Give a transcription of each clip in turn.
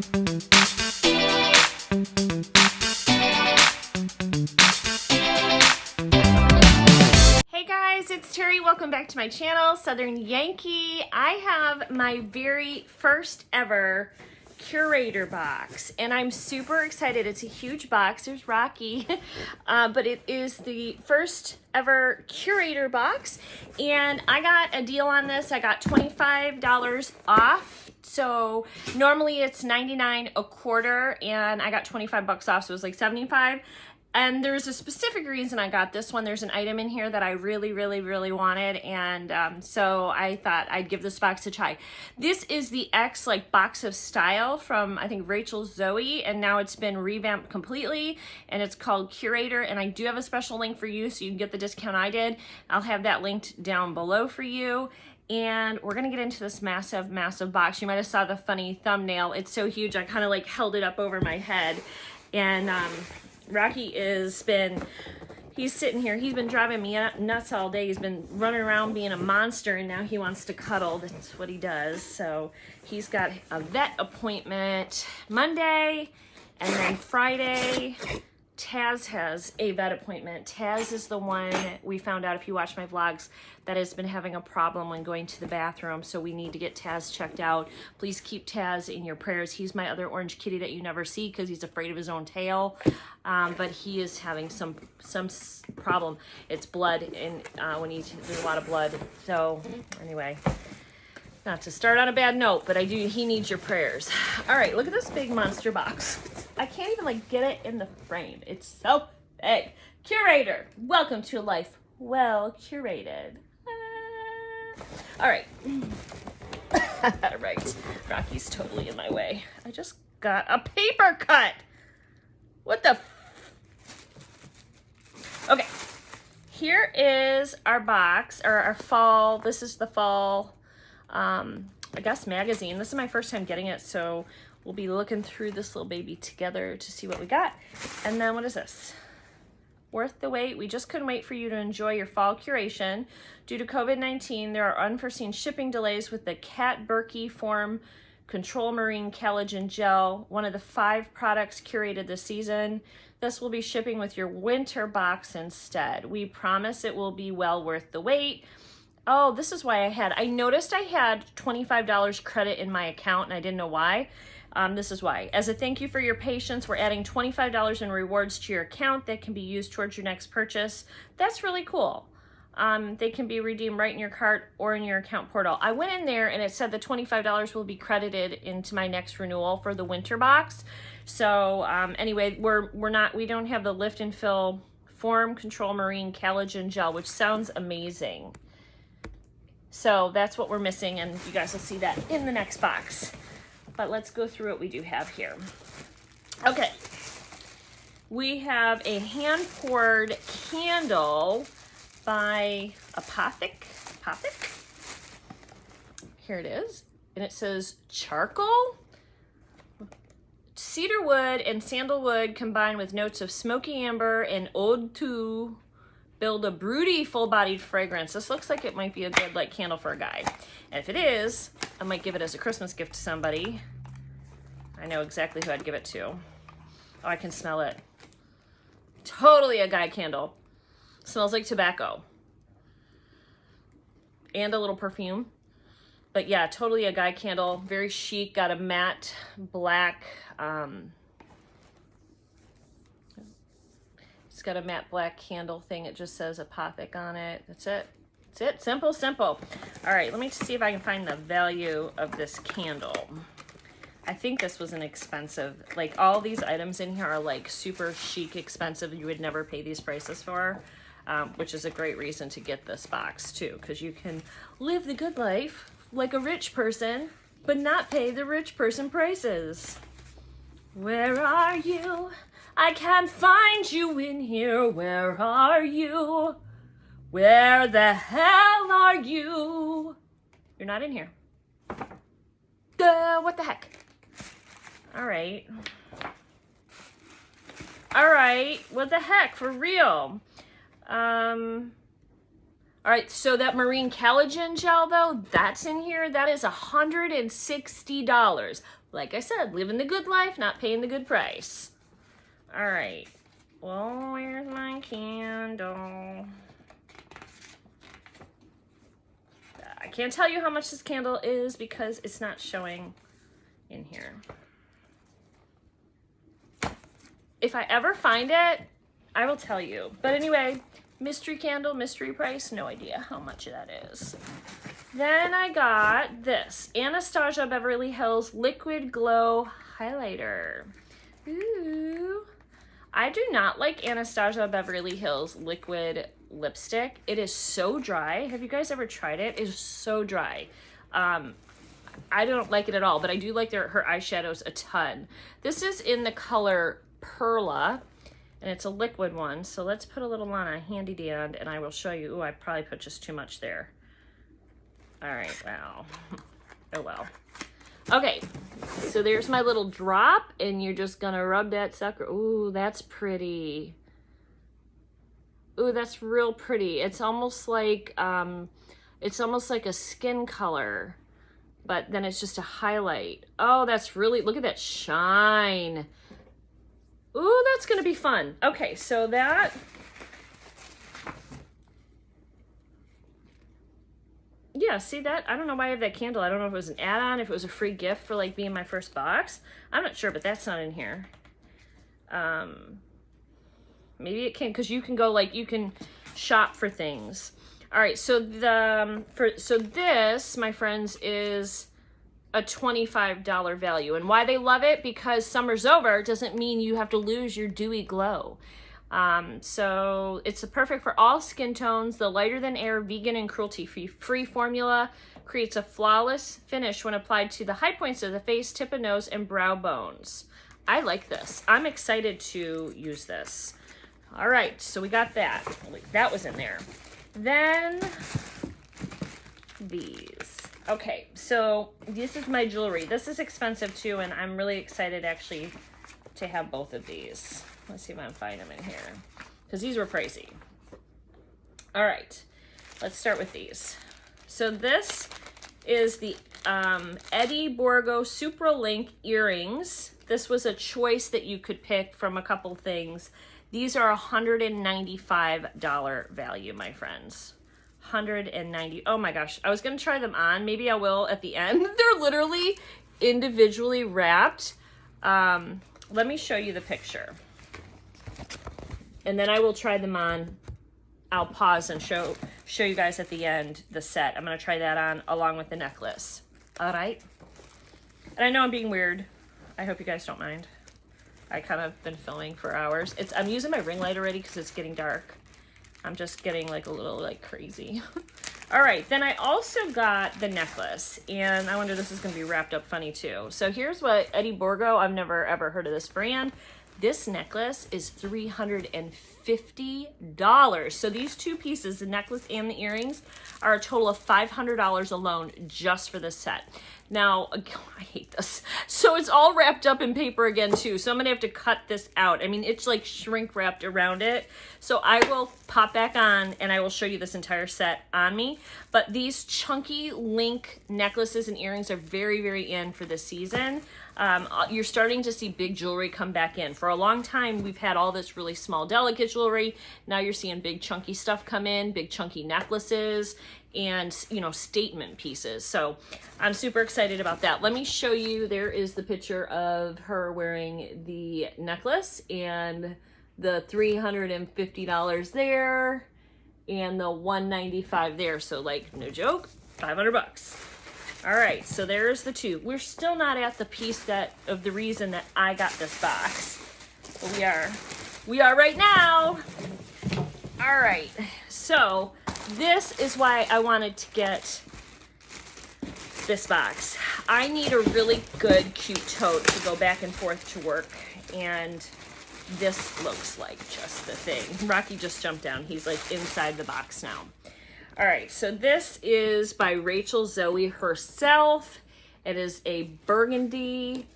Hey guys, it's Terry. Welcome back to my channel, Southern Yankee. I have my very first ever Curateur box and I'm super excited. It's a huge box. There's Rocky, but it is the first ever Curateur box and I got a deal on this. I got $25 off. So normally it's $99 a quarter and I got 25 bucks off, so it was like 75. And there's a specific reason I got this one. There's an item in here that I really wanted, and so I thought I'd give this box a try. This is the X box of style from I think Rachel Zoe, and now it's been revamped completely, and it's called Curateur. And I do have a special link for you, so you can get the discount I did. I'll have that linked down below for you. And we're gonna get into this massive box. You might have saw the funny thumbnail. It's so huge. I kind of held it up over my head, and Rocky he's sitting here. He's been driving me nuts all day. He's been running around being a monster, and now he wants to cuddle. That's what he does. So he's got a vet appointment Monday, and then Friday, Taz has a vet appointment. Taz is the one we found out, if you watch my vlogs, that has been having a problem when going to the bathroom. So we need to get Taz checked out. Please keep Taz in your prayers. He's my other orange kitty that you never see because he's afraid of his own tail. But he is having some problem. It's blood, and there's a lot of blood. So anyway, not to start on a bad note, but he needs your prayers. All right, look at this big monster box. I can't even get it in the frame. It's so big. Curateur, welcome to a life well curated. All right. Right. Rocky's totally in my way. I just got a paper cut. What the? Okay. Here is our box, or our fall. This is the fall, I guess, magazine. This is my first time getting it, so we'll be looking through this little baby together to see what we got. And then what is this? Worth the wait. We just couldn't wait for you to enjoy your fall curation. Due to COVID-19, there are unforeseen shipping delays with the Cat Berkey Form Control Marine Collagen Gel, one of the 5 products curated this season. This will be shipping with your winter box instead. We promise it will be well worth the wait. Oh, this is why I noticed I had $25 credit in my account and I didn't know why. This is why. As a thank you for your patience, we're adding $25 in rewards to your account that can be used towards your next purchase. That's really cool. They can be redeemed right in your cart or in your account portal. I went in there and it said the $25 will be credited into my next renewal for the winter box. So anyway, we don't have the lift and fill Form Control Marine Collagen Gel, which sounds amazing. So that's what we're missing, and you guys will see that in the next box. But let's go through what we do have here. Okay. We have a hand-poured candle by Apothic. Here it is. And it says charcoal. Cedar wood and sandalwood combined with notes of smoky amber and oud to build a broody, full-bodied fragrance. This looks like it might be a good candle for a guy. And if it is, I might give it as a Christmas gift to somebody. I know exactly who I'd give it to. Oh, I can smell it. Totally a guy candle. Smells like tobacco. And a little perfume. But yeah, totally a guy candle. Very chic. Got a matte black. It's got a matte black candle thing. It just says Apothic on it. That's it. That's it. Simple. All right, let me see if I can find the value of this candle. I think this was an expensive, all these items in here are super chic expensive. You would never pay these prices for, which is a great reason to get this box too, because you can live the good life like a rich person, but not pay the rich person prices. Where are you? I can't find you in here. Where are you? Where the hell are you? You're not in here. What the heck? All right. What the heck, for real? All right, so that marine collagen gel though, that's in here. That is $160. Like I said, living the good life, not paying the good price. All right, well, where's my candle? I can't tell you how much this candle is because it's not showing in here. If I ever find it, I will tell you. But anyway, mystery candle, mystery price, no idea how much that is. Then I got this Anastasia Beverly Hills Liquid Glow Highlighter. Ooh. I do not like Anastasia Beverly Hills liquid lipstick. It is so dry. Have you guys ever tried it? It is so dry. I don't like it at all, but I do like her eyeshadows a ton. This is in the color Perla, and it's a liquid one. So let's put a little on a handy dandy, and I will show you. Ooh, I probably put just too much there. All right, wow. Oh well. Okay, so there's my little drop, and you're just gonna rub that sucker. Ooh, that's pretty. Ooh, that's real pretty. It's almost like a skin color, but then it's just a highlight. Oh, that's really, look at that shine. Ooh, that's gonna be fun. Okay, so that, yeah, see that? I don't know why I have that candle. I don't know if it was an add-on, if it was a free gift for like being my first box. I'm not sure, but that's not in here. Maybe it can, because you can go like, you can shop for things. All right, so this, my friends, is a $25 value. And why they love it, because summer's over doesn't mean you have to lose your dewy glow. So it's perfect for all skin tones. The lighter than air, vegan and cruelty-free formula creates a flawless finish when applied to the high points of the face, tip of nose, and brow bones. I like this. I'm excited to use this. All right, so we got that. That was in there. Then these. Okay, so this is my jewelry. This is expensive too, and I'm really excited actually to have both of these. Let's see if I can find them in here, because these were pricey. All right, let's start with these. So this is the Eddie Borgo Supralink earrings. This was a choice that you could pick from a couple things. These are $195 value, my friends. 190. Oh my gosh, I was gonna try them on. Maybe I will at the end. They're literally individually wrapped. Let me show you the picture. And then I will try them on. I'll pause and show you guys at the end the set. I'm gonna try that on along with the necklace. All right. And I know I'm being weird. I hope you guys don't mind. I kind of been filming for hours. I'm using my ring light already because it's getting dark. I'm just getting like a little like crazy. All right, then I also got the necklace, and I wonder if this is gonna be wrapped up funny too. So here's what Eddie Borgo, I've never ever heard of this brand. This necklace is $350. So these two pieces, the necklace and the earrings, are a total of $500 alone just for this set. Now, I hate this. So it's all wrapped up in paper again too. So I'm gonna have to cut this out. I mean, it's like shrink wrapped around it. So I will pop back on and I will show you this entire set on me. But these chunky link necklaces and earrings are very, very in for this season. You're starting to see big jewelry come back in. For a long time, we've had all this really small, delicate jewelry. Now you're seeing big chunky stuff come in, big chunky necklaces, and statement pieces. So I'm super excited about that. Let me show you. There is the picture of her wearing the necklace and the $350 there and the $195 there. So like, no joke, 500 bucks. All right, so there's the two. We're still not at the piece of the reason that I got this box, but we are right now. All right, so this is why I wanted to get this box. I need a really good, cute tote to go back and forth to work, and this looks like just the thing. Rocky just jumped down. He's like inside the box now. All right, so this is by Rachel Zoe herself. It is a burgundy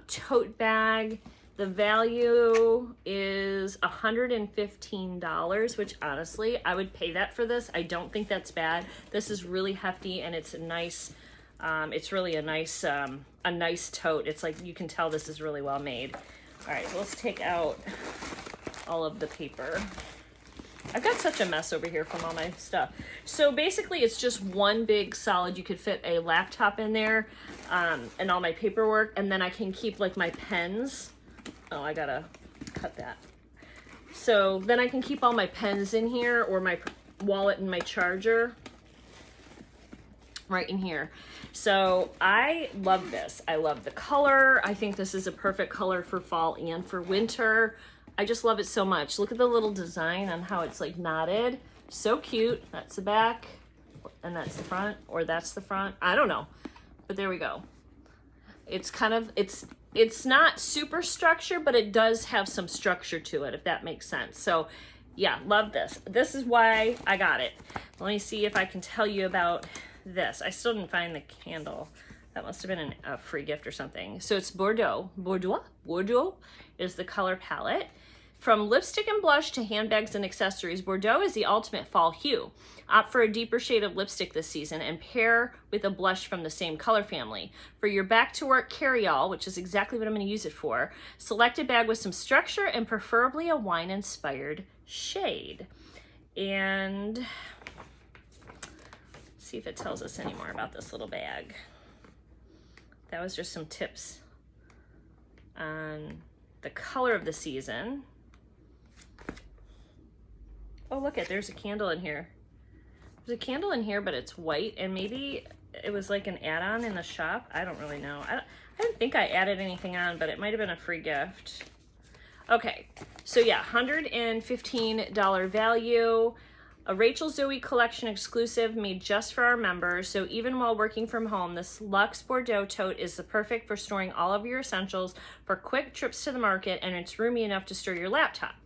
tote bag. The value is $115, which honestly, I would pay that for this. I don't think that's bad. This is really hefty and it's a nice, it's really a nice tote. It's like, you can tell this is really well made. All right, so let's take out all of the paper. I've got such a mess over here from all my stuff. So basically it's just one big solid. You could fit a laptop in there and all my paperwork, and then I can keep like my pens. Oh, I gotta cut that. So then I can keep all my pens in here, or my wallet and my charger right in here. So I love this. I love the color. I think this is a perfect color for fall and for winter. I just love it so much. Look at the little design on how it's like knotted. So cute. That's the back and that's the front, or that's the front. I don't know, but there we go. It's kind of, it's not super structured, but it does have some structure to it, if that makes sense. So yeah, love this. This is why I got it. Let me see if I can tell you about this. I still didn't find the candle. That must have been a free gift or something. So it's Bordeaux. Bordeaux is the color palette. From lipstick and blush to handbags and accessories, Bordeaux is the ultimate fall hue. Opt for a deeper shade of lipstick this season and pair with a blush from the same color family. For your back to work carry-all, which is exactly what I'm going to use it for, select a bag with some structure and preferably a wine-inspired shade. And let's see if it tells us any more about this little bag. That was just some tips on the color of the season. Oh, look at, there's a candle in here. There's a candle in here, but it's white, and maybe it was like an add-on in the shop. I don't really know. I don't think I added anything on, but it might have been a free gift. Okay, so yeah, $115 value. A Rachel Zoe collection exclusive made just for our members. So even while working from home, this Luxe Bordeaux tote is the perfect for storing all of your essentials for quick trips to the market, and it's roomy enough to store your laptop.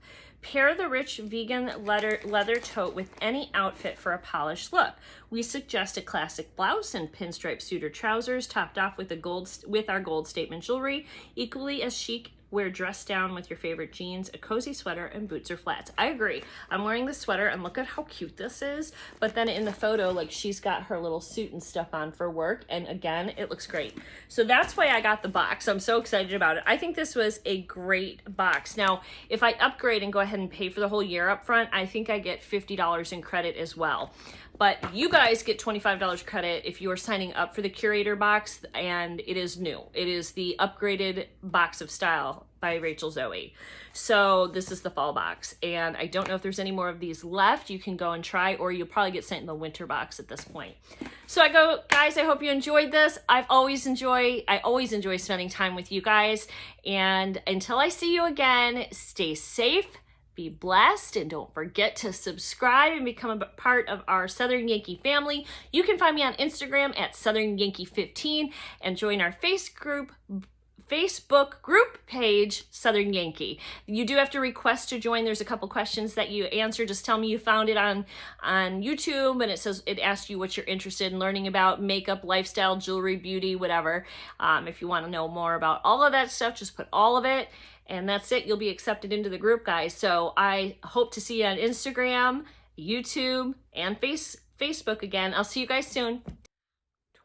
Pair the rich vegan leather tote with any outfit for a polished look. We suggest a classic blouse and pinstripe suit or trousers topped off with our gold statement jewelry. Equally as chic, wear dressed down with your favorite jeans, a cozy sweater, and boots or flats. I agree. I'm wearing the sweater, and look at how cute this is. But then in the photo, like, she's got her little suit and stuff on for work, and again, it looks great. So that's why I got the box. I'm so excited about it. I think this was a great box. Now, if I upgrade and go ahead and pay for the whole year up front, I think I get $50 in credit as well. But you guys get $25 credit if you are signing up for the Curator box, and it is new. It is the upgraded box of style by Rachel Zoe. So this is the fall box, and I don't know if there's any more of these left. You can go and try, or you'll probably get sent in the winter box at this point. So guys, I hope you enjoyed this. I always enjoy spending time with you guys. And until I see you again, stay safe, be blessed, and don't forget to subscribe and become a part of our Southern Yankee family. You can find me on Instagram at Southern Yankee 15 and join our Facebook group page, Southern Yankee. You do have to request to join. There's a couple questions that you answer. Just tell me you found it on YouTube, and it asks you what you're interested in learning about: makeup, lifestyle, jewelry, beauty, whatever. If you want to know more about all of that stuff, just put all of it. And that's it. You'll be accepted into the group, guys. So I hope to see you on Instagram, YouTube, and Facebook again. I'll see you guys soon.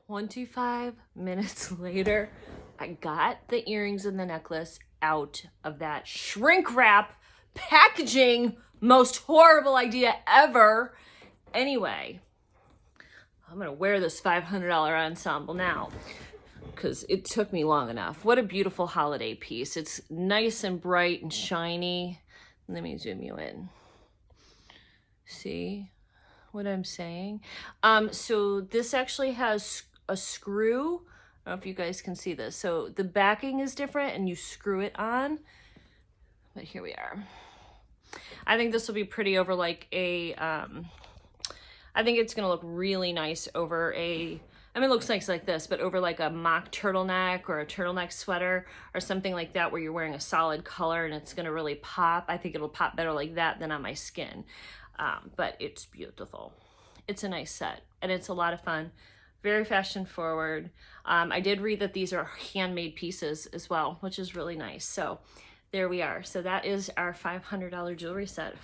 25 minutes later, I got the earrings and the necklace out of that shrink wrap packaging. Most horrible idea ever. Anyway, I'm going to wear this $500 ensemble now, because it took me long enough. What a beautiful holiday piece. It's nice and bright and shiny. Let me zoom you in. See what I'm saying? So this actually has a screw. I don't know if you guys can see this. So the backing is different, and you screw it on. But here we are. I think this will be pretty over like a, I think it's going to look really nice over a, I mean, it looks nice like this, but over like a mock turtleneck or a turtleneck sweater or something like that, where you're wearing a solid color and it's going to really pop. I think it'll pop better like that than on my skin. But it's beautiful. It's a nice set, and it's a lot of fun. Very fashion forward. I did read that these are handmade pieces as well, which is really nice. So there we are. So that is our $500 jewelry set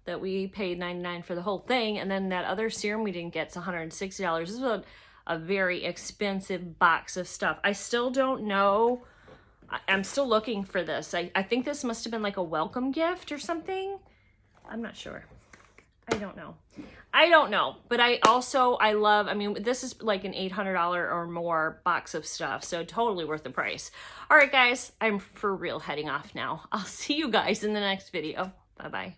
that we paid $99 for the whole thing. And then that other serum we didn't get, it's $160. This is a very expensive box of stuff. I still don't know. I'm still looking for this. I think this must have been like a welcome gift or something. I'm not sure. I don't know. But I love, I mean, this is like an $800 or more box of stuff. So totally worth the price. All right, guys, I'm for real heading off now. I'll see you guys in the next video. Bye-bye.